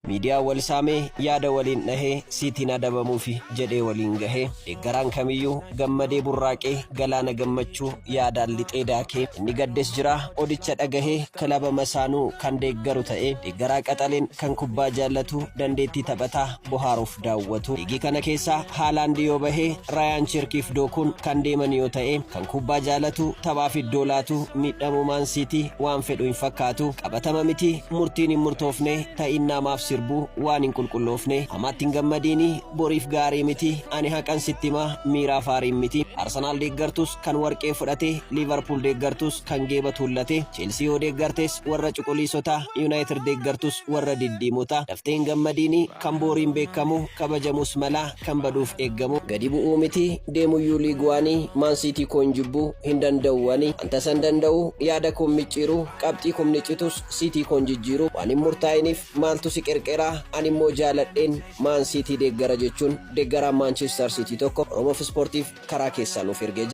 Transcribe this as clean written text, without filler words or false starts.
miidiyaa wal saamee yaada waliin dhahee siitiin adabamuufi jedhee waliin gahee deeggaraan kamiyyuu gammadee burraaqee galaana gammachuu yaadaan lixee daakee inni gaddes jira odicha dhagahee kilaba masaanuu kan deeggaru ta'ee deeggaraa qaxaleen kan kubbaa jaallatu dandeettii taphataa bohaaruuf daawwatu liigii kana keessaa Haalaandi yoo bahee Raayaan Cherkiif Dookuun kan deeman yoo ta'e kan kubbaa jaallatu taphaaf iddoo laatu miidhamuu maan siitii waan fedhu hin fakkaatu qabatama miti murtiin hin murtoofne ta'in namaaf sirbuu waan hin qulqulloofne hamaatti hin gammadiini boriif gaarii miti ani haqan sittima miiraa faariin miti Arsenaal deeggartus kan warqee fudhate Liverpool deeggartus kan geeba tuullate Chelsea yoo deeggartes warra cuquliisota United deeggartus warra diddiimota daftee hin gammadiini kan boriin beekamu kabajamus mala kan baduuf eeggamu gadi bu'uu miti deemuyyuu liigwaanii maan siitii koon jibbuu hin danda'uwani anta san danda'u yaada koon micciiru qabxii koon niccitus siitii koon jijjiiru waan hin murtaa'iniif maaltu si qerqeraa ani immoo jaaladheen maan siitii deeggara jechuun deeggaraan Manchester City tokko Oromoof Ispoortiif karaa keessaa nuuf ergee